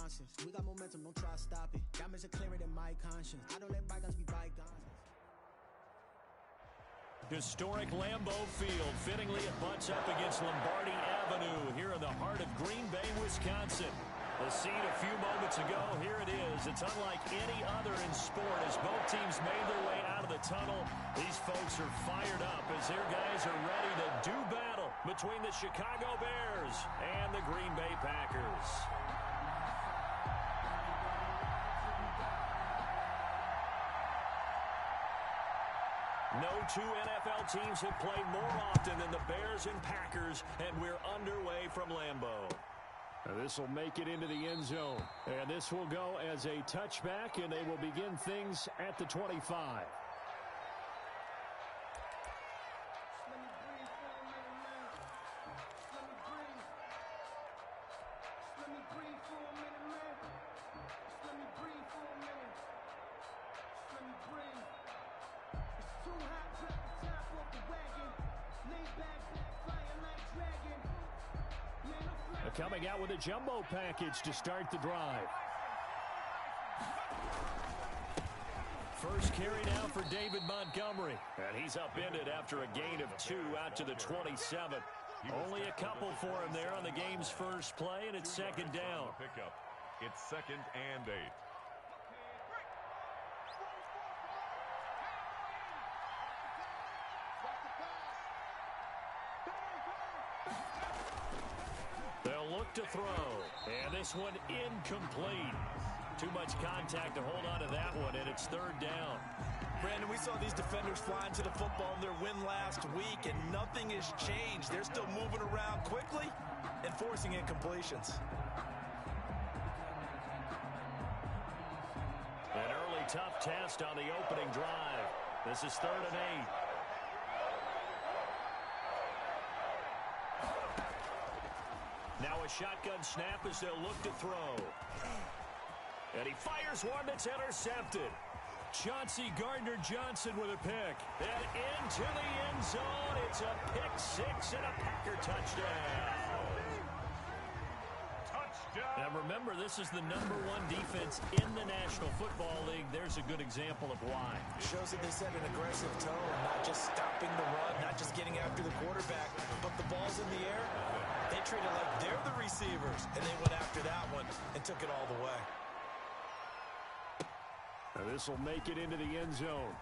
nonsense. We got momentum, don't try to stop it. Diamonds are clearer than my conscience. I don't let bygones be bygones. Historic Lambeau Field. Fittingly, it butts up against Lombardi Avenue here in the heart of Green Bay, Wisconsin. The scene a few moments ago, here it is. It's unlike any other in sport as both teams made their way out of the tunnel. These folks are fired up as their guys are ready to do battle between the Chicago Bears and the Green Bay Packers. No two NFL teams have played more often than the Bears and Packers, and we're underway from Lambeau. This will make it into the end zone. And this will go as a touchback, and they will begin things at the 25. Coming out with a jumbo package to start the drive. First carry now for David Montgomery. And he's upended after a gain of 2 out to the 27. Only a couple for him there on the game's first play, and it's second down. It's 2nd and 8. Look to throw, and this one incomplete. Too much contact to hold on to that one, and it's 3rd down. Brandon, we saw these defenders fly into the football in their win last week, and nothing has changed. They're still moving around quickly and forcing incompletions. An early tough test on the opening drive. This is 3rd and 8. Now a shotgun snap as they'll look to throw. And he fires one that's intercepted. Chauncey Gardner-Johnson with a pick. And into the end zone. It's a pick 6 and a Packer touchdown. Now remember, this is the #1 defense in the National Football League. There's a good example of why. It shows that they set an aggressive tone, not just stopping the run, not just getting after the quarterback, but the ball's in the air. They treat it like they're the receivers, and they went after that one and took it all the way. Now this will make it into the end zone.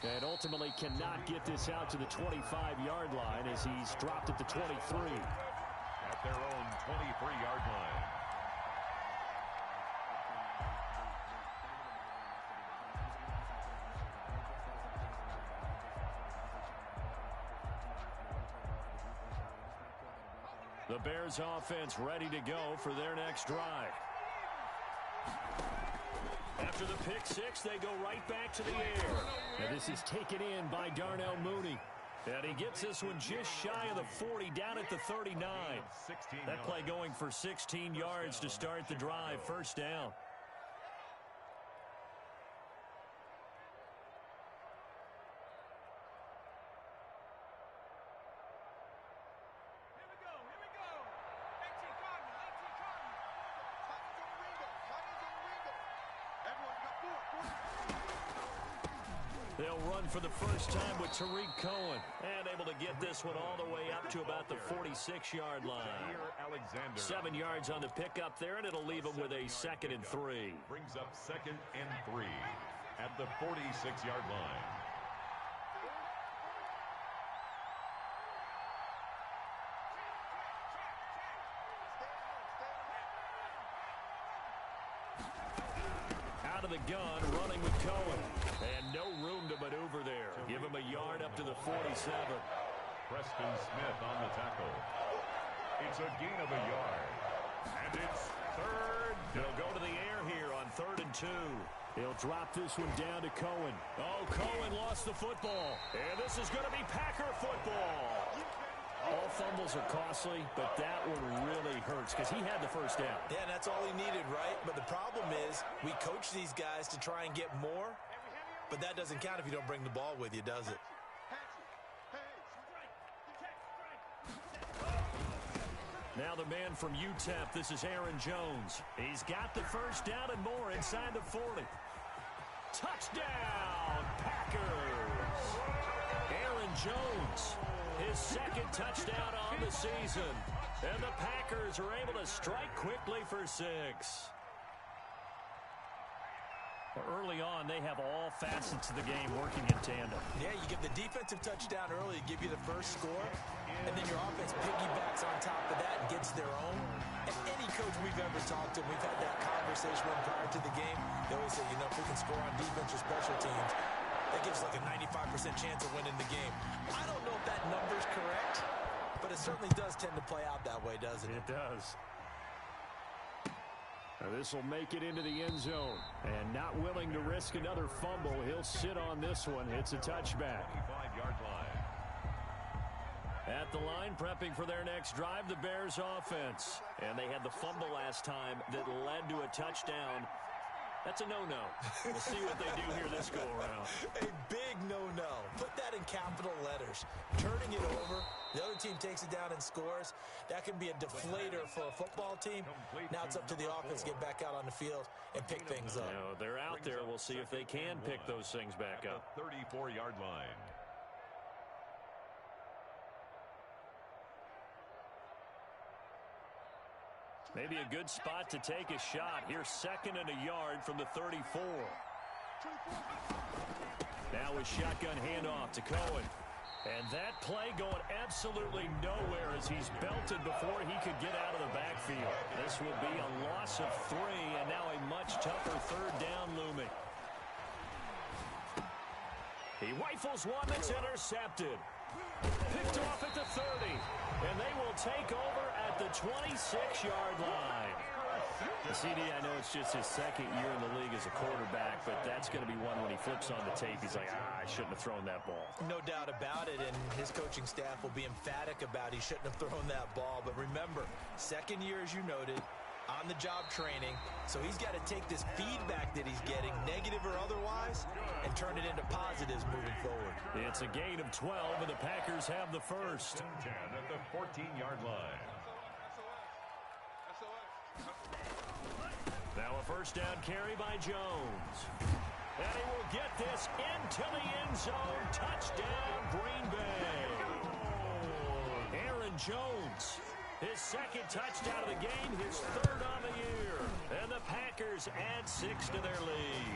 And ultimately cannot get this out to the 25-yard line as he's dropped at the 23. At their own 23-yard line. The Bears offense ready to go for their next drive. After the pick 6, they go right back to the air. And this is taken in by Darnell Mooney. And he gets this one just shy of the 40, down at the 39. That play going for 16 yards to start the drive. First down. They'll run for the first time with Tariq Cohen. And able to get this one all the way up to about the 46-yard line. 7 yards on the pickup there, and it'll leave them with a 2nd and 3. Brings up 2nd and 3 at the 46-yard line. Out of the gun, running with Cohen. And no room to maneuver there. Give him a yard up to the 47. Preston Smith on the tackle. It's a gain of a yard. And it's 3rd. They'll go to the air here on 3rd and 2. He'll drop this one down to Cohen. Oh, Cohen lost the football. And this is going to be Packer football. All fumbles are costly, but that one really hurts because he had the first down. Yeah, and that's all he needed, right? But the problem is we coach these guys to try and get more, but that doesn't count if you don't bring the ball with you, does it? Now the man from UTEP, this is Aaron Jones. He's got the first down and more inside the 40. Touchdown, Packers! Aaron Jones, his second touchdown on the season. And the Packers are able to strike quickly for 6. Early on, they have all facets of the game working in tandem. Yeah, you give the defensive touchdown early to give you the first score, and then your offense piggybacks on top of that and gets their own. And any coach we've ever talked to, we've had that conversation prior to the game. They always say, if we can score on defense or special teams, that gives like a 95% chance of winning the game. I don't know if that number's correct, but it certainly does tend to play out that way, doesn't it? It does. This will make it into the end zone. And not willing to risk another fumble, he'll sit on this one. It's a touchback. 25-yard line. At the line, prepping for their next drive, the Bears offense. And they had the fumble last time that led to a touchdown. That's a no-no. We'll see what they do here this go-around. A big no-no. Put that in capital letters. Turning it over, the other team takes it down and scores. That can be a deflator for a football team. Now it's up to the offense to get back out on the field and pick things up. They're out there. We'll see if they can pick those things back up. 34-yard line. Maybe a good spot to take a shot. Here's 2nd and a yard from the 34. Now a shotgun handoff to Cohen. And that play going absolutely nowhere as he's belted before he could get out of the backfield. This will be a loss of 3, and now a much tougher 3rd down looming. He rifles one that's intercepted. Picked off at the 30, and they will take over at the 26-yard line. The CD, I know it's just his 2nd year in the league as a quarterback, but that's going to be one when he flips on the tape. He's like, I shouldn't have thrown that ball. No doubt about it, and his coaching staff will be emphatic about he shouldn't have thrown that ball. But remember, 2nd year, as you noted, on-the-job training, so he's got to take this feedback that he's getting, negative or otherwise, and turn it into positives moving forward. It's a gain of 12, and the Packers have the first. 10 at the 14-yard line. Now a first down carry by Jones. And he will get this into the end zone. Touchdown, Green Bay. Aaron Jones, his 2nd touchdown of the game, his 3rd on the year. And the Packers add 6 to their lead.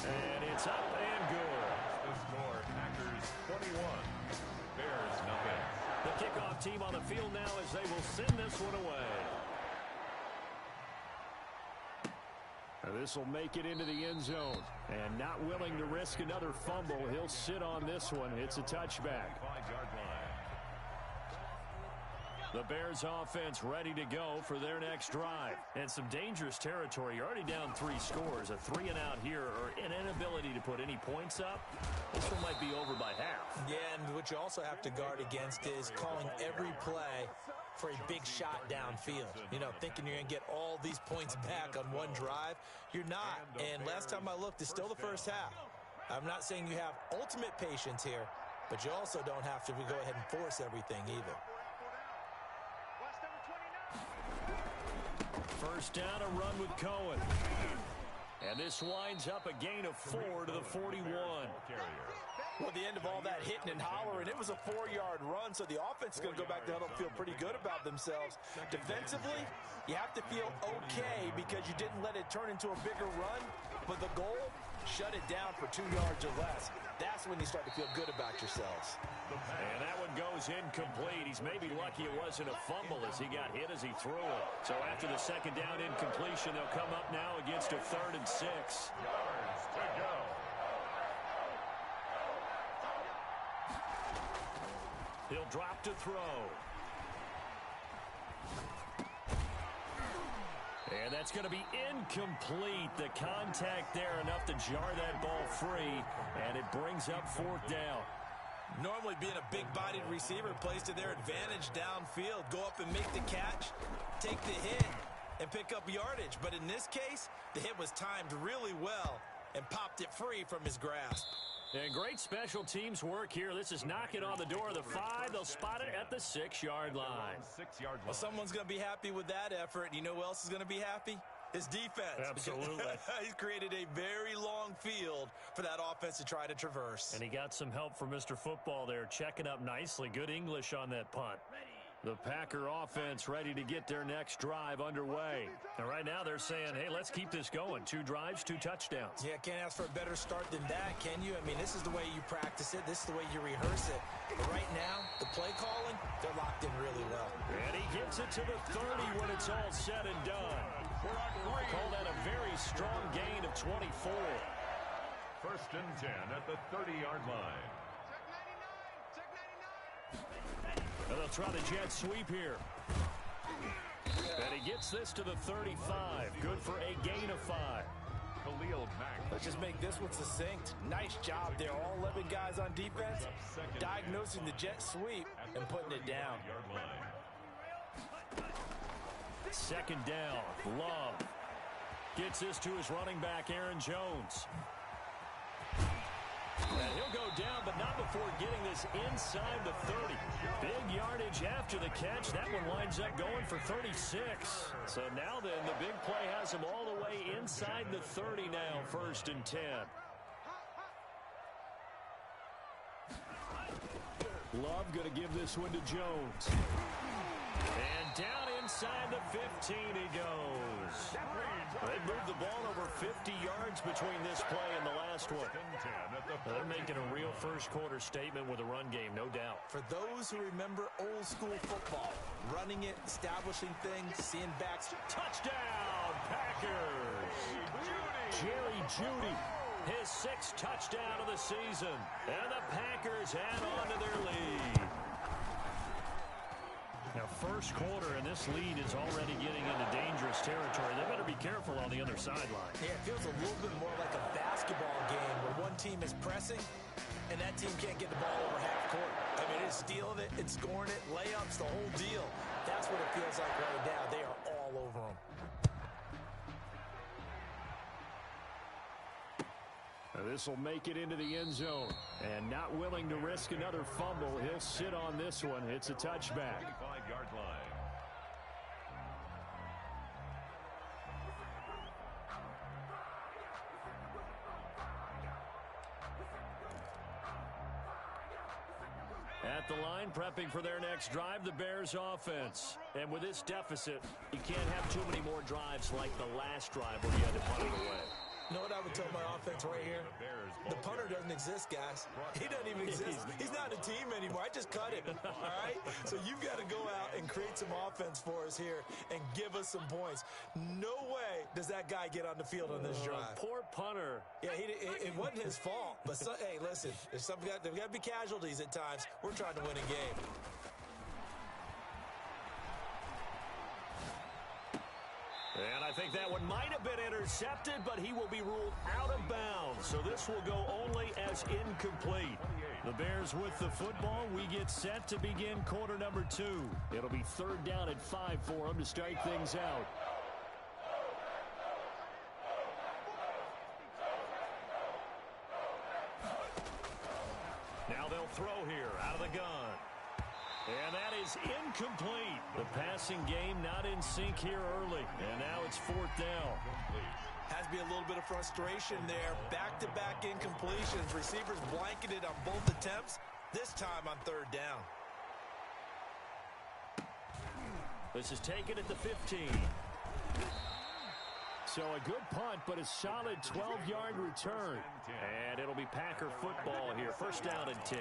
And it's up and good. The score, Packers 21, Bears nothing. The kickoff team on the field now as they will send this one away. This will make it into the end zone. And not willing to risk another fumble, he'll sit on this one. It's a touchback. 5-yard line. The Bears offense ready to go for their next drive. And some dangerous territory. You're already down 3 scores. A 3-and-out here or an inability to put any points up. This one might be over by half. Yeah, and what you also have to guard against is calling every play for a big shot downfield. Thinking you're going to get all these points back on one drive. You're not. And last time I looked, it's still the first half. I'm not saying you have ultimate patience here, but you also don't have to go ahead and force everything either. First down, a run with Cohen. And this winds up a gain of 4 to the 41. Well, the end of all that hitting and hollering, it was a 4-yard run, so the offense is going to go back to huddle and feel pretty good about themselves. Defensively, you have to feel okay because you didn't let it turn into a bigger run, but the goal, shut it down for 2 yards or less. That's when you start to feel good about yourselves. And that one goes incomplete. He's maybe lucky it wasn't a fumble as he got hit as he threw it. So after the 2nd down incompletion, they'll come up now against a 3rd and 6. Yards to go. He'll drop to throw. And that's going to be incomplete. The contact there enough to jar that ball free, and it brings up 4th down. Normally being a big-bodied receiver plays to their advantage downfield. Go up and make the catch, take the hit, and pick up yardage. But in this case, the hit was timed really well and popped it free from his grasp. And great special teams work here. This is knocking on the door of the 5. They'll spot it at the 6-yard line. Well, someone's going to be happy with that effort. And you know who else is going to be happy? His defense. Absolutely. He's created a very long field for that offense to try to traverse. And he got some help from Mr. Football there, checking up nicely. Good English on that punt. The Packer offense ready to get their next drive underway. And right now they're saying, hey, let's keep this going. 2 drives, 2 touchdowns. Yeah, can't ask for a better start than that, can you? I mean, this is the way you practice it. This is the way you rehearse it. But right now, the play calling, they're locked in really well. And he gets it to the 30 when it's all said and done. Call that a very strong gain of 24. 1st and 10 at the 30-yard line. And they'll try the jet sweep here. And he gets this to the 35. Good for a gain of 5. Khalil Mack. Let's just make this one succinct. Nice job there. All 11 guys on defense diagnosing the jet sweep and putting it down. 2nd down. Love gets this to his running back, Aaron Jones. And he'll go down, but not before getting this inside the 30. Big yardage after the catch. That one winds up going for 36. So now then, the big play has him all the way inside the 30 now, 1st and 10. Love going to give this one to Jones. And down inside the 15 he goes. They moved the ball over 50 yards between this play and the last one. They're making a real first-quarter statement with a run game, no doubt. For those who remember old-school football, running it, establishing things, seeing backs. Touchdown, Packers! Jerry Jeudy, his 6th touchdown of the season. And the Packers add on to their lead. Now, 1st quarter, and this lead is already getting into dangerous territory. They better be careful on the other sideline. Yeah, it feels a little bit more like a basketball game where one team is pressing and that team can't get the ball over half court. I mean, it's stealing it, it's scoring it, layups, the whole deal. That's what it feels like right now. They are all over them. This will make it into the end zone. And not willing to risk another fumble, he'll sit on this one. It's a touchback. 5-yard line. At the line, prepping for their next drive, the Bears offense. And with this deficit, you can't have too many more drives like the last drive where you had to punt it away. You know what I would tell my offense right here? The punter doesn't exist, guys. He doesn't even exist. He's not a team anymore. I just cut him, all right? So you've got to go out and create some offense for us here and give us some points. No way does that guy get on the field on this drive. Poor punter. Yeah, it wasn't his fault. But, hey, listen, there's got to be casualties at times. We're trying to win a game. And I think that one might have been intercepted, but he will be ruled out of bounds. So this will go only as incomplete. The Bears with the football. We get set to begin quarter number 2. It'll be 3rd down and 5 for them to start things out. Now they'll throw here out of the gun. And that is incomplete. The passing game not in sync here early. And now it's 4th down. Has to be a little bit of frustration there. Back-to-back incompletions. Receivers blanketed on both attempts. This time on 3rd down. This is taken at the 15. So a good punt, but a solid 12-yard return. And it'll be Packer football here. 1st down and 10.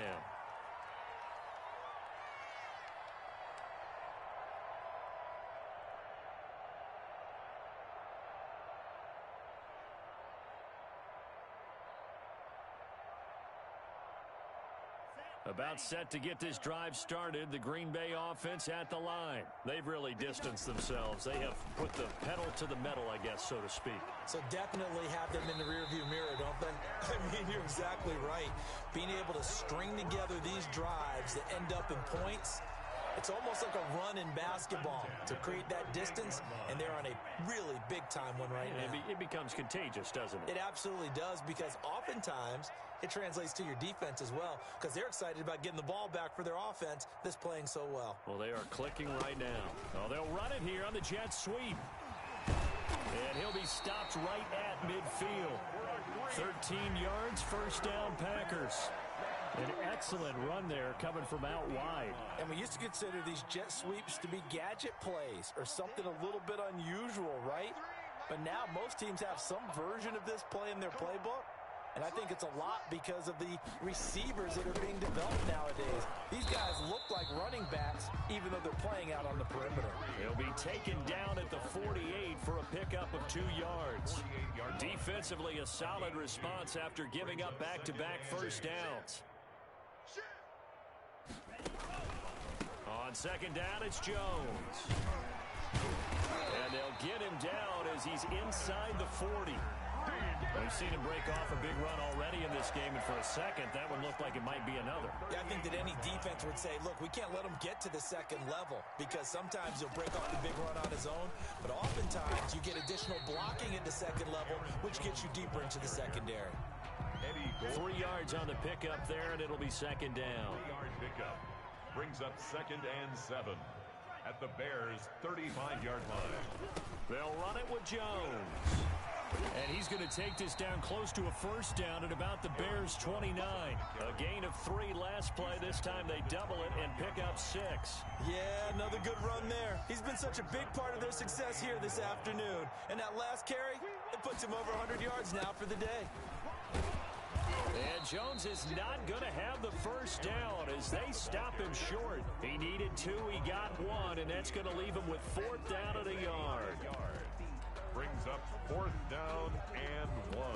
About set to get this drive started. The Green Bay offense at the line. They've really distanced themselves. They have put the pedal to the metal, I guess, so to speak. So definitely have them in the rearview mirror, don't they? I mean, you're exactly right. Being able to string together these drives that end up in points, It's almost like a run in basketball to create that distance, and they're on a really big-time one right now. It becomes contagious, doesn't it? It absolutely does, because oftentimes it translates to your defense as well, because they're excited about getting the ball back for their offense that's playing so well. Well, they are clicking right now. Oh, they'll run it here on the jet sweep. And he'll be stopped right at midfield. 13 yards, first down, Packers. An excellent run there coming from out wide. And we used to consider these jet sweeps to be gadget plays or something a little bit unusual, right? But now most teams have some version of this play in their playbook. And I think it's a lot because of the receivers that are being developed nowadays. These guys look like running backs, even though they're playing out on the perimeter. He'll be taken down at the 48 for a pickup of 2 yards. Defensively, a solid response after giving up back-to-back first downs. On second down, it's Jones. And they'll get him down as he's inside the 40. We've seen him break off a big run already in this game, and for a second, that one looked like it might be another. Yeah, I think that any defense would say, look, we can't let him get to the second level, because sometimes he'll break off the big run on his own, but oftentimes you get additional blocking at the second level, which gets you deeper into the secondary. 3 yards on the pickup there, and it'll be second down. 3-yard pickup brings up 2nd and 7 at the Bears' 35-yard line. They'll run it with Jones. And he's going to take this down close to a first down at about the Bears' 29. A gain of 3 last play. This time they double it and pick up 6. Yeah, another good run there. He's been such a big part of their success here this afternoon. And that last carry, it puts him over 100 yards now for the day. And Jones is not going to have the first down as they stop him short. He needed 2, he got 1, and that's going to leave him with 4th down at a yard. Brings up 4th down and 1.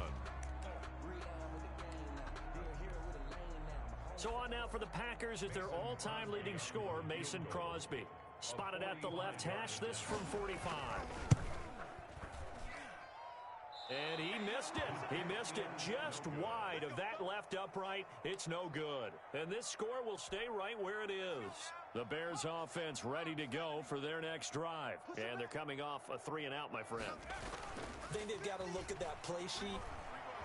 So on now for the Packers at their all-time leading scorer, Mason Crosby. Spotted at the left hash, this from 45. And he missed it. He missed it just wide of that left upright. It's no good. And this score will stay right where it is. The Bears offense ready to go for their next drive. And they're coming off a 3-and-out, my friend. I think they've got to look at that play sheet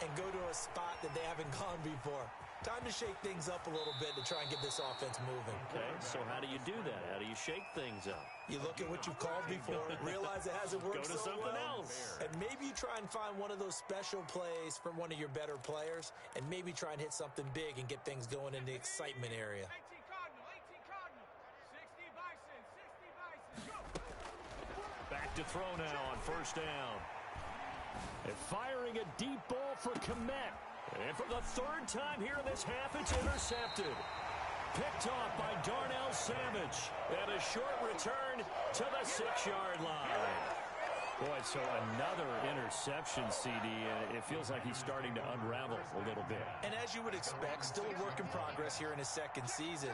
and go to a spot that they haven't gone before. Time to shake things up a little bit to try and get this offense moving. Okay, so how do you do that? How do you shake things up? You look at what you've called before, realize it hasn't worked Go to something else. And maybe you try and find one of those special plays from one of your better players, and maybe try and hit something big and get things going in the excitement area. 18 Cardinal, 60 Bison, 60 Bison, go! Back to throw now on first down. And firing a deep ball for Kmet. And for the 3rd time here in this half, it's intercepted. Picked off by Darnell Savage. And a short return to the 6-yard line. Boy, so another interception, CD, and it feels like he's starting to unravel a little bit. And as you would expect, still a work in progress here in his 2nd season.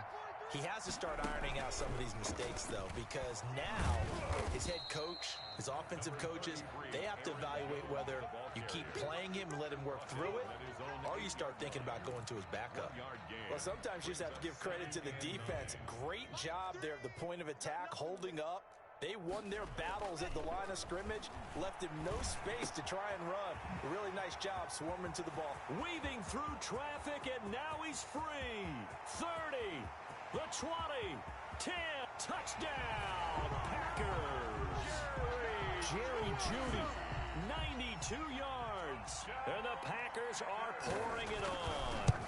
He has to start ironing out some of these mistakes, though, because now his head coach, his offensive coaches, they have to evaluate whether you keep playing him and let him work through it, or you start thinking about going to his backup. Well, sometimes you just have to give credit to the defense. Great job there at the point of attack, holding up. They won their battles at the line of scrimmage, left him no space to try and run. A really nice job swarming to the ball. Weaving through traffic, and now he's free. 30, the 20, 10, touchdown, Packers. Jerry Jeudy, 92 yards, and the Packers are pouring it on.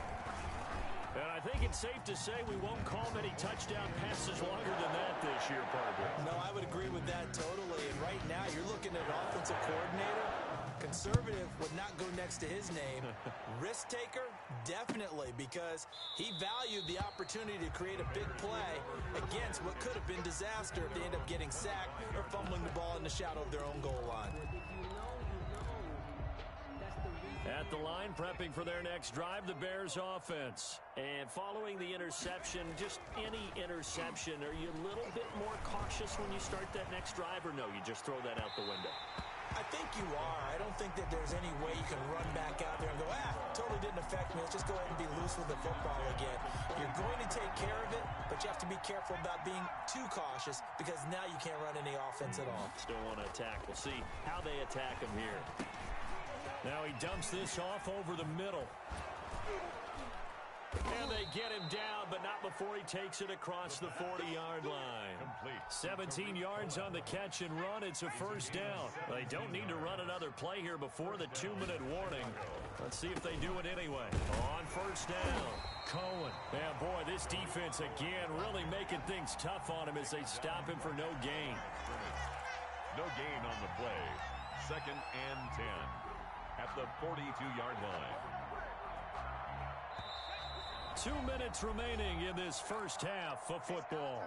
And I think it's safe to say we won't call many touchdown passes longer than that this year, partner. No, I would agree with that totally. And right now, you're looking at an offensive coordinator. Conservative would not go next to his name. Risk taker, definitely, because he valued the opportunity to create a big play against what could have been disaster if they end up getting sacked or fumbling the ball in the shadow of their own goal line. At the line, prepping for their next drive, the Bears offense. And following the interception, just any interception, are you a little bit more cautious when you start that next drive, or no, you just throw that out the window? I think you are. I don't think that there's any way you can run back out there and go, totally didn't didn't affect me. Let's just go ahead and be loose with the football again. You're going to take care of it, but you have to be careful about being too cautious because now you can't run any offense at all. Still want to attack. We'll see how they attack him here. Now he dumps this off over the middle. And they get him down, but not before he takes it across the 40-yard line. Complete. 17 yards on the catch and run. It's a first down. They don't need to run another play here before the 2-minute warning. Let's see if they do it anyway. On first down, Cohen. Yeah, boy, this defense again really making things tough on him as they stop him for no gain. No gain on the play. 2nd and 10 at the 42-yard line. 2 minutes remaining in this first half of football.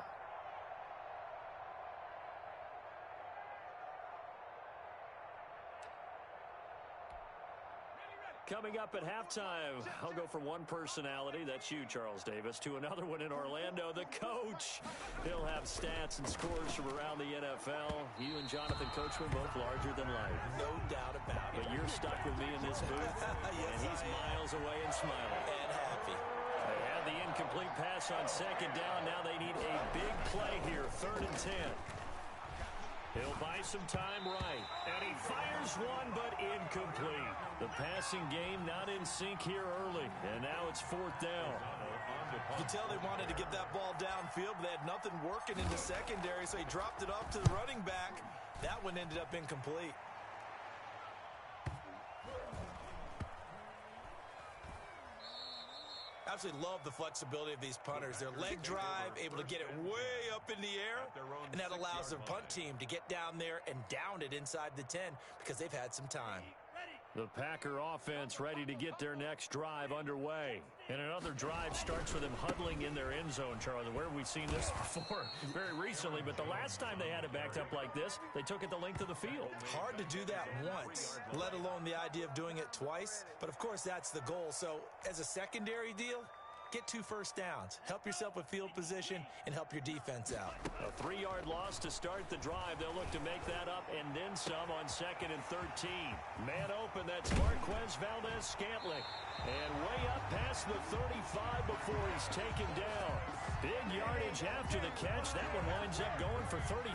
Coming up at halftime, I'll go from one personality, that's you, Charles Davis, to another one in Orlando, the coach. He'll have stats and scores from around the NFL. You and Jonathan Coachman both larger than life. No doubt about it. But you're stuck with me in this booth, Yes, and he's miles away and smiling. And happy. They had the incomplete pass on 2nd down. Now they need a big play here, 3rd and 10. He'll buy some time right. And he fires one, but incomplete. The passing game not in sync here early. And now it's 4th down. You can tell they wanted to get that ball downfield, but they had nothing working in the secondary, so he dropped it off to the running back. That one ended up incomplete. Absolutely love the flexibility of these punters. Their leg drive, able to get it way up in the air, and that allows their punt team to get down there and down it inside the 10 because they've had some time. The Packer offense ready to get their next drive underway. And another drive starts with them huddling in their end zone, Charlie. Where have we seen this before? Very recently, but the last time they had it backed up like this, they took it the length of the field. Hard to do that once, let alone the idea of doing it twice. But, of course, that's the goal. So, as a secondary deal, get 2 first downs. Help yourself with field position and help your defense out. A 3-yard loss to start the drive. They'll look to make that up and then some on 2nd and 13. Man open, that's Marquez Valdez-Scantling. And way up past the 35 before he's taken down. Big yardage after the catch. That one winds up going for 36.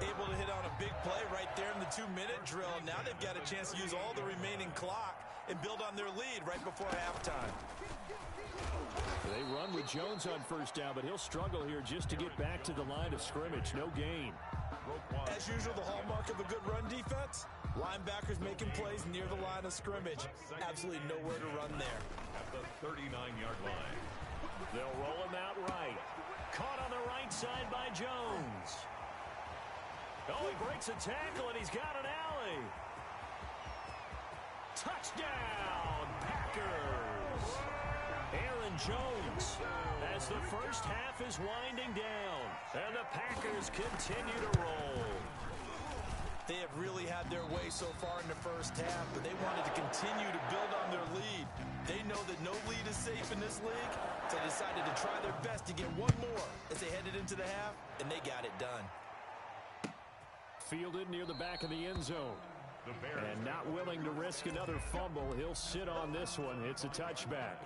Able to hit on a big play right there in the 2-minute drill. Now they've got a chance to use all the remaining clock and build on their lead right before halftime. They run with Jones on first down, but he'll struggle here just to get back to the line of scrimmage. No gain. As usual, the hallmark of a good run defense, linebackers making plays near the line of scrimmage. Absolutely nowhere to run there. At the 39-yard line. They'll roll him out right. Caught on the right side by Jones. Oh, he breaks a tackle, and he's got an alley. Touchdown, Packers. Aaron Jones as the first half is winding down, and the Packers continue to roll. They have really had their way so far in the first half, but they wanted to continue to build on their lead. They know that no lead is safe in this league, so they decided to try their best to get one more as they headed into the half, and they got it done. Fielded near the back of the end zone. And not willing to risk another fumble, he'll sit on this one. It's a touchback.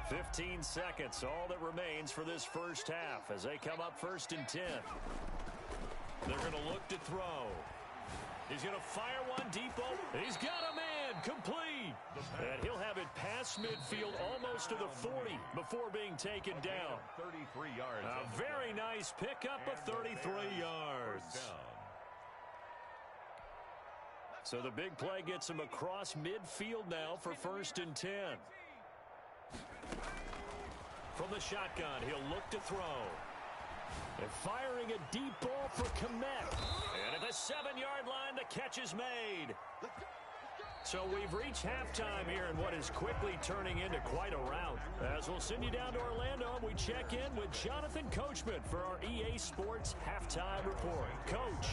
15 seconds, all that remains for this first half as they come up 1st and 10. They're going to look to throw. He's going to fire one deep open. He's got a man, complete. And he'll have it past midfield almost to the 40 before being taken down. 33 yards. A very nice pickup of 33 yards. So the big play gets him across midfield now for 1st and 10. From the shotgun, he'll look to throw. And firing a deep ball for Kmet. And at the 7-yard line, the catch is made. So we've reached halftime here in what is quickly turning into quite a rout. As we'll send you down to Orlando, and we check in with Jonathan Coachman for our EA Sports Halftime Report. Coach.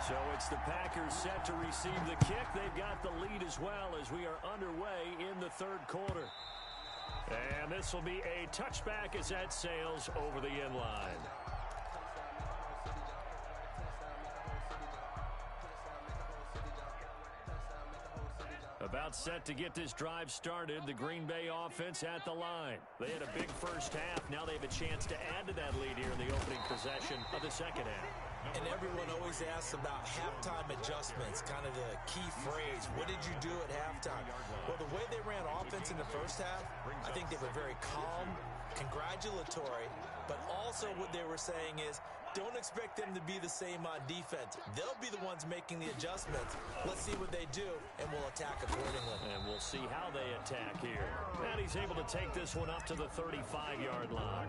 So it's the Packers set to receive the kick. They've got the lead as well as we are underway in the 3rd quarter. And this will be a touchback as that sails over the end line. About about set to get this drive started. The Green Bay offense at the line. They had a big first half. Now they have a chance to add to that lead here in the opening possession of the second half. And everyone always asks about halftime adjustments, kind of the key phrase. What did you do at halftime? Well, the way they ran offense in the first half, I think they were very calm, congratulatory, but also what they were saying is, don't expect them to be the same on defense. They'll be the ones making the adjustments. Let's see what they do, and we'll attack accordingly. And we'll see how they attack here. And he's able to take this one up to the 35-yard line.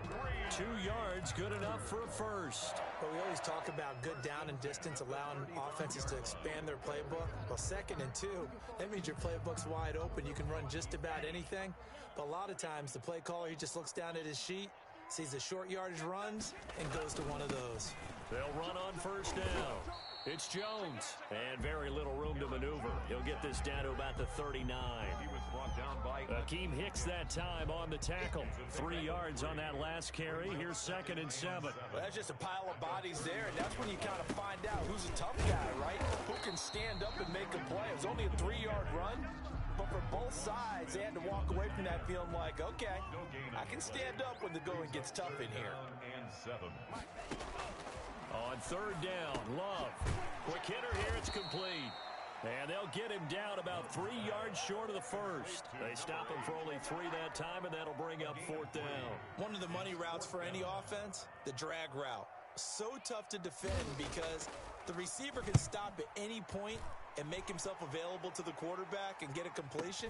2 yards, good enough for a first. Well, we always talk about good down and distance, allowing offenses to expand their playbook. Well, 2nd and 2, that means your playbook's wide open. You can run just about anything. But a lot of times, the play caller, he just looks down at his sheet, sees the short yardage runs, and goes to one of those. They'll run on first down. It's Jones, and very little room to maneuver. He'll get this down to about the 39. He was brought down by Akeem Hicks that time on the tackle. 3 yards on that last carry. Here's 2nd and 7. Well, that's just a pile of bodies there, and that's when you kind of find out who's a tough guy, right? Who can stand up and make a play. It was only a 3-yard run, but for both sides, they had to walk away from that feeling like, okay, I can stand up when the going gets tough in here. and 7. On 3rd down, Love. Quick hitter here, it's complete. And they'll get him down about 3 yards short of the first. They stop him for only 3 that time, and that'll bring up 4th down. One of the money routes for any offense, the drag route. So tough to defend because the receiver can stop at any point and make himself available to the quarterback and get a completion.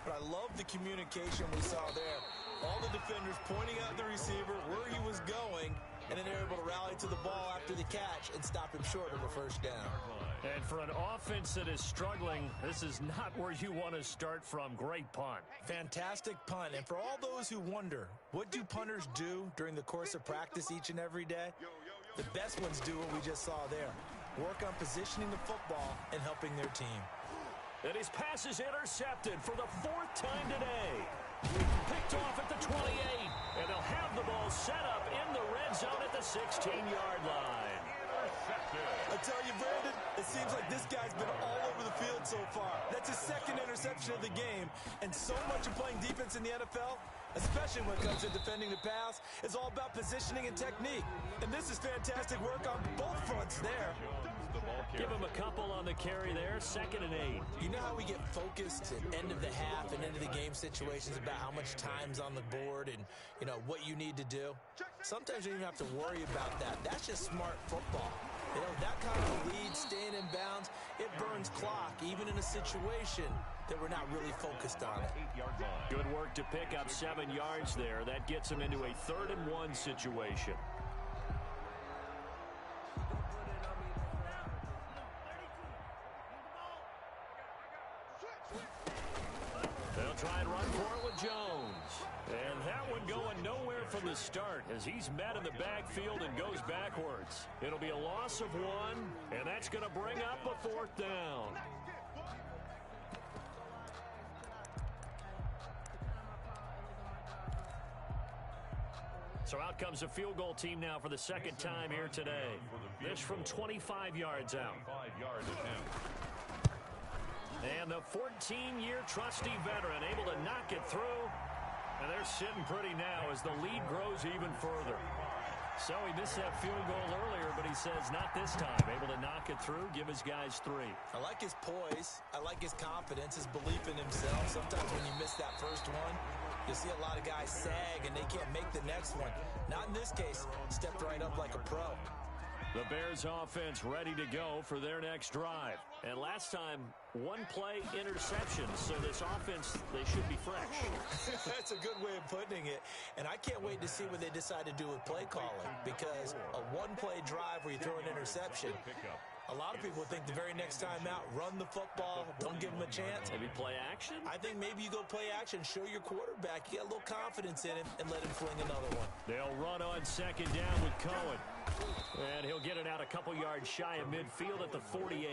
But I love the communication we saw there. All the defenders pointing out the receiver, where he was going, and then they're able to rally to the ball after the catch and stop him short of a first down. And for an offense that is struggling, this is not where you want to start from. Great punt. Fantastic punt. And for all those who wonder, what do punters do during the course of practice each and every day? The best ones do what we just saw there. Work on positioning the football and helping their team. And his pass is intercepted for the 4th time today. Picked off at the 28. And they'll have the ball set up in the red zone at the 16-yard line. I tell you, Brandon, it seems like this guy's been all over the field so far. That's his 2nd interception of the game. And so much of playing defense in the NFL, especially when it comes to defending the pass, is all about positioning and technique. And this is fantastic work on both fronts there. Give him a couple on the carry there, 2nd and 8. You know how we get focused at end of the half and end of the game situations about how much time's on the board and, you know, what you need to do? Sometimes you don't even have to worry about that. That's just smart football. You know, that kind of a lead, staying in bounds, it burns clock, even in a situation that we're not really focused on it. Good work to pick up 7 yards there. That gets him into a 3rd and 1 situation. They'll try and run for it with Jones. And that one going nowhere from the start as he's met in the backfield and goes backwards. It'll be a loss of 1, and that's going to bring up a 4th down. So out comes the field goal team now for the 2nd time here today. This from 25 yards out. 5-yard attempt. And the 14-year trusty veteran able to knock it through. And they're sitting pretty now as the lead grows even further. So he missed that field goal earlier, but he says not this time. Able to knock it through, give his guys 3. I like his poise. I like his confidence, his belief in himself. Sometimes when you miss that first one, you'll see a lot of guys sag and they can't make the next one. Not in this case. Stepped right up like a pro. The Bears offense ready to go for their next drive. And last time, 1-play interception. So this offense, they should be fresh. That's a good way of putting it. And I can't wait to see what they decide to do with play calling. Because a 1-play drive where you throw an interception, a lot of people think the very next time out, run the football, don't give them a chance. Maybe play action? I think maybe you go play action, show your quarterback, you get a little confidence in him, and let him fling another one. They'll run on 2nd down with Cohen. And he'll get it out a couple yards shy of midfield at the 48.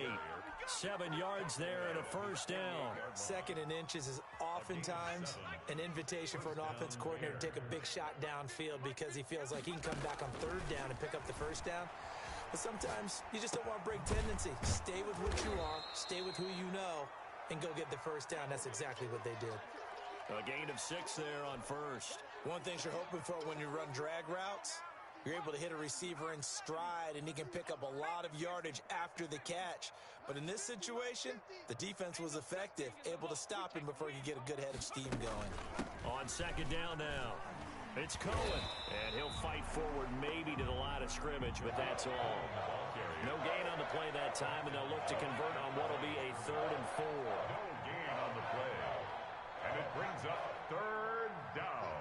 7 yards there and a 1st down. 2nd and inches is oftentimes an invitation for an offense coordinator to take a big shot downfield because he feels like he can come back on 3rd down and pick up the 1st down. But sometimes you just don't want to break tendency. Stay with what you are. Stay with who you know. and go get the first down. That's exactly what they did. A gain of 6 there on first. One thing you're hoping for when you run drag routes, you're able to hit a receiver in stride, and he can pick up a lot of yardage after the catch. But in this situation, the defense was effective, able to stop him before he could get a good head of steam going. On second down now, it's Cohen. And he'll fight forward maybe to the line of scrimmage, but that's all. No gain on the play that time, and they'll look to convert on what will be a 3rd and 4. No gain on the play. And it brings up 3rd down.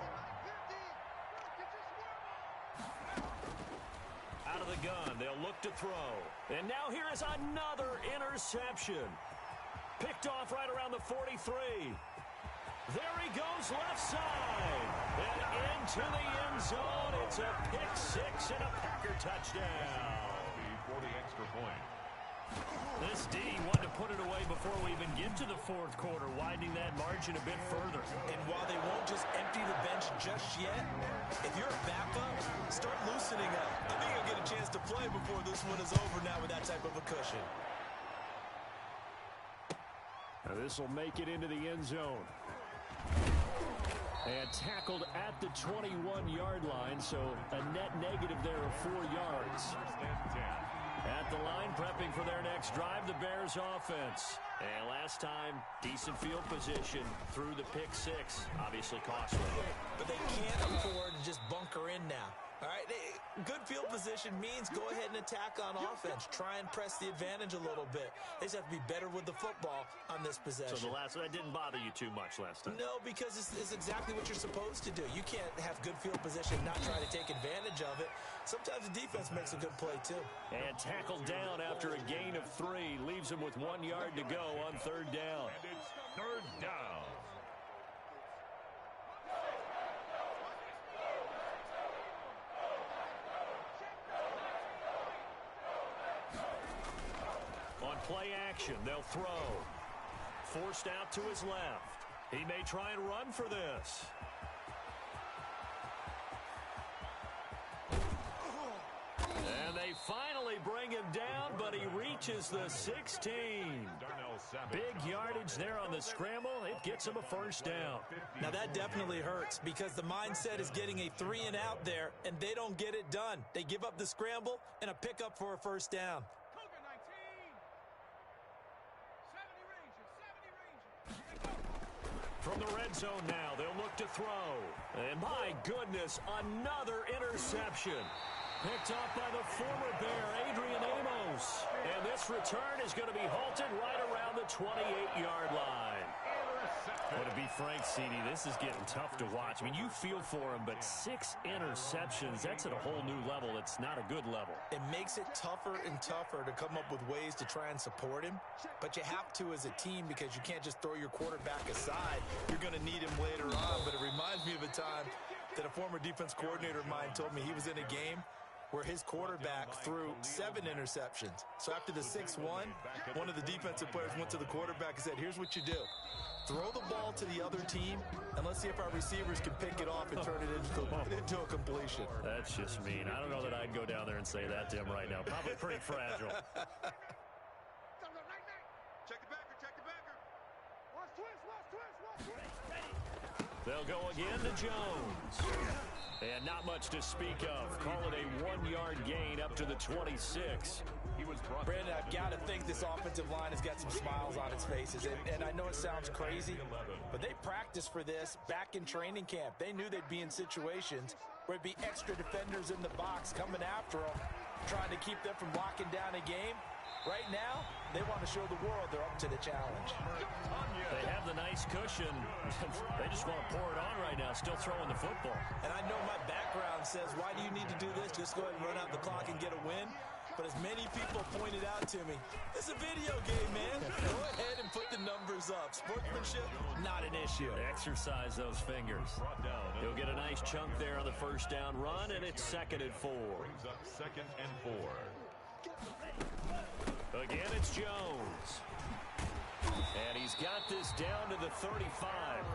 Out of the gun, they'll look to throw. And now here is another interception. Picked off right around the 43. There he goes left side. And into the end zone. It's a pick 6 and a Packer touchdown. For the extra point. This D wanted to put it away before we even get to the 4th quarter, widening that margin a bit further. And while they won't just empty the bench just yet, if you're a backup, start loosening up. I think you'll get a chance to play before this one is over now with that type of a cushion. Now this will make it into the end zone. And tackled at the 21-yard line, so a net negative there of 4 yards. At the line, prepping for their next drive, the Bears offense. And last time, decent field position through the pick 6. Obviously costly. But they can't afford to just bunker in now. All right, good field position means go ahead and attack on offense. Try and press the advantage a little bit. They just have to be better with the football on this possession. So that didn't bother you too much last time? No, because it's exactly what you're supposed to do. You can't have good field position, not try to take advantage of it. Sometimes the defense makes a good play, too. And tackled down after a gain of 3. Leaves him with 1 yard to go on 3rd down. And it's 3rd down. On play action, they'll throw. Forced out to his left. He may try and run for this. And they finally bring him down, but he reaches the 16. Big yardage there on the scramble. It gets him a first down. Now that definitely hurts because the mindset is getting a 3 and out there, and they don't get it done. They give up the scramble and a pickup for a first down. From the red zone now, they'll look to throw. And my goodness, another interception. Picked off by the former Bear, Adrian Amos. And this return is going to be halted right around the 28-yard line. Well, to be frank, CD, this is getting tough to watch. I mean, you feel for him, but 6 interceptions, that's at a whole new level. It's not a good level. It makes it tougher and tougher to come up with ways to try and support him. But you have to as a team because you can't just throw your quarterback aside. You're going to need him later on. But it reminds me of a time that a former defense coordinator of mine told me he was in a game where his quarterback threw 7 interceptions. So after the 6-1, one of the defensive players went to the quarterback and said, here's what you do. Throw the ball to the other team, and let's see if our receivers can pick it off and turn it into a completion. That's just mean. I don't know that I'd go down there and say that to him right now. Probably pretty fragile. Check the backer. Watch twist. They'll go again to Jones. And not much to speak of. Call it a 1-yard gain up to the 26. Brandon, I've got to think this offensive line has got some smiles on its faces. And I know it sounds crazy, but they practiced for this back in training camp. They knew they'd be in situations where it'd be extra defenders in the box coming after them, trying to keep them from locking down a game. Right now, they want to show the world they're up to the challenge. They have the nice cushion. They just want to pour it on right now, still throwing the football. And I know my background says, why do you need to do this? Just go ahead and run out the clock and get a win. But as many people pointed out to me, it's a video game, man. Go ahead and put the numbers up. Sportsmanship, not an issue. Exercise those fingers. He'll get a nice chunk there on the first down run, and it's 2nd and 4. Brings up 2nd and 4. Again, it's Jones. And he's got this down to the 35.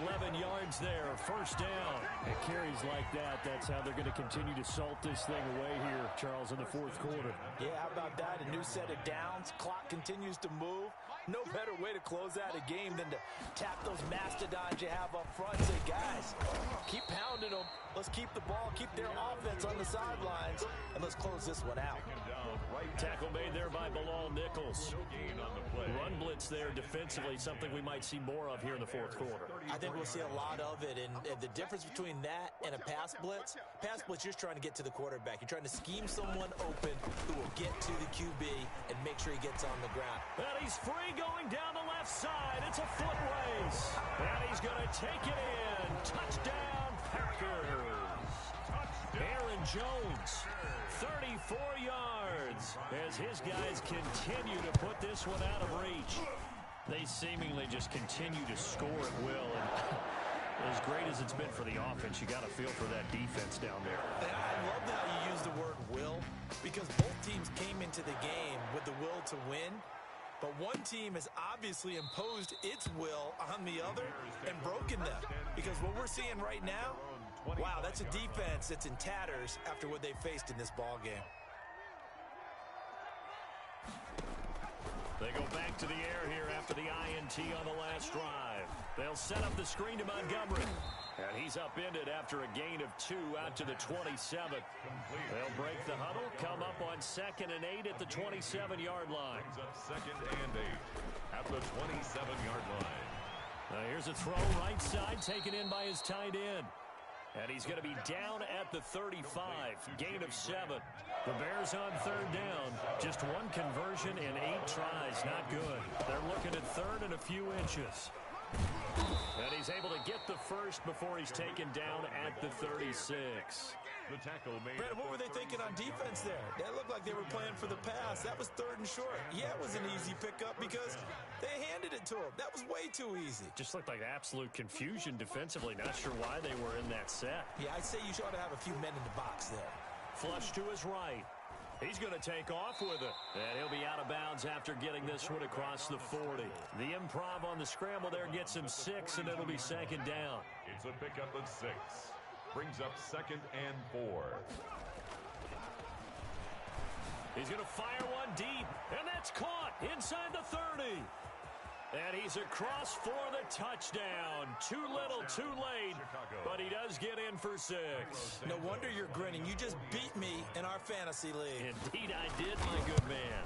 11 yards there, first down. And carries like that, that's how they're going to continue to salt this thing away here, Charles, in the 4th quarter. Yeah, how about that? A new set of downs. Clock continues to move. No better way to close out a game than to tap those mastodons you have up front and say, guys, keep pounding them. Let's keep the ball, keep their offense on the sidelines, and let's close this one out. Tackle made there by Bilal Nichols. Run blitz there defensively, something we might see more of here in the fourth quarter. I think we'll see a lot of it, and the difference between that and a pass blitz, you're just trying to get to the quarterback. You're trying to scheme someone open who will get to the QB and make sure he gets on the ground. And he's free going down the left side. It's a foot race. And he's going to take it in. Touchdown, Packers. Aaron Jones, 34 yards, as his guys continue to put this one out of reach. They seemingly just continue to score at will. And as great as it's been for the offense, you got to feel for that defense down there. And I love how you use the word will, because both teams came into the game with the will to win. But one team has obviously imposed its will on the other and broken them. Because what we're seeing right now, wow, that's a defense that's in tatters after what they faced in this ball game. They go back to the air here after the INT on the last drive. They'll set up the screen to Montgomery. And he's upended after a gain of 2 out to the 27. They'll break the huddle, come up on 2nd and 8 at the 27-yard line. Brings up 2nd and 8 at the 27-yard line. Now here's a throw right side, taken in by his tight end. And he's going to be down at the 35, gain of 7. The Bears on 3rd down. Just one conversion in 8 tries, not good. They're looking at 3rd and a few inches. And he's able to get the first before he's taken down at the 36. The tackle made. Brandon, what were they thinking on defense there? That looked like they were playing for the pass. That was 3rd and short. Yeah, it was an easy pickup because they handed it to him. That was way too easy. Just looked like absolute confusion defensively. Not sure why they were in that set. Yeah, I'd say you ought to have a few men in the box there. Flush to his right. He's going to take off with it. And he'll be out of bounds after getting this one across the 40. The improv on the scramble there gets him 6, and it'll be 2nd down. It's a pickup of 6. Brings up 2nd and 4. He's going to fire one deep, and that's caught inside the 30. And he's across for the touchdown. Too little, too late, but he does get in for 6. No wonder you're grinning. You just beat me in our fantasy league. Indeed I did, my good man.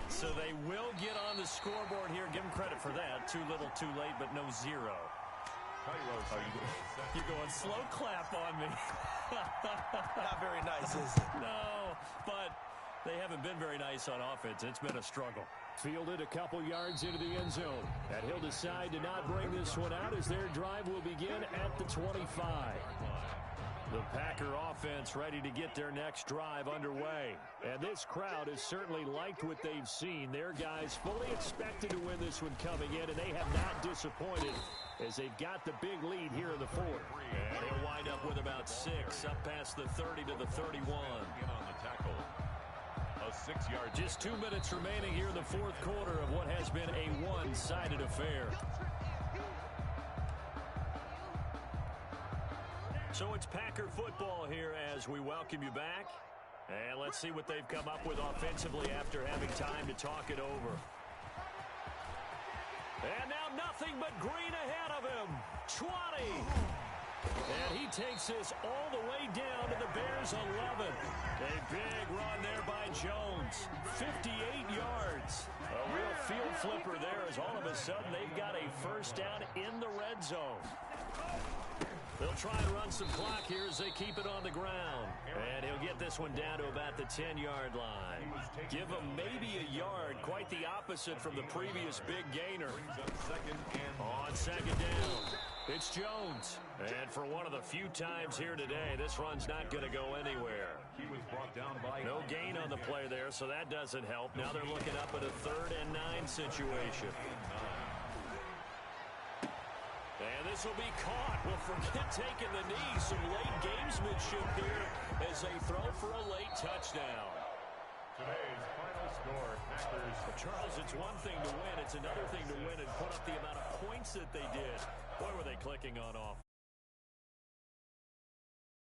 So they will get on the scoreboard here. Give him credit for that. Too little, too late, but no 0. You're going slow clap on me. Not very nice, is it? No, but they haven't been very nice on offense. It's been a struggle. Fielded a couple yards into the end zone. And he'll decide to not bring this one out as their drive will begin at the 25. The Packer offense ready to get their next drive underway. And this crowd has certainly liked what they've seen. Their guys fully expected to win this one coming in, and they have not disappointed as they've got the big lead here in the 4th. And they'll wind up with about 6 up past the 30 to the 31. On the tackle. A 6-yard. Just 2 minutes remaining here in the 4th quarter of what has been a one-sided affair. So it's Packer football here as we welcome you back. And let's see what they've come up with offensively after having time to talk it over. And now nothing but green ahead of him. 20. And he takes this all the way down to the Bears' 11. A big run there by Jones. 58 yards. A real field flipper there as all of a sudden they've got a first down in the red zone. They'll try and run some clock here as they keep it on the ground. And he'll get this one down to about the 10-yard line. Give him maybe a yard. Quite the opposite from the previous big gainer. On 2nd down, it's Jones. And for one of the few times here today, this run's not going to go anywhere. He was brought down by no gain on the play there, so that doesn't help. Now they're looking up at a 3rd and 9 situation. And this will be caught. Well, forget taking the knee. Some late gamesmanship here as they throw for a late touchdown. Today's final score, Packers. Charles, it's one thing to win. It's another thing to win and put up the amount of points that they did. Boy, were they clicking on offense.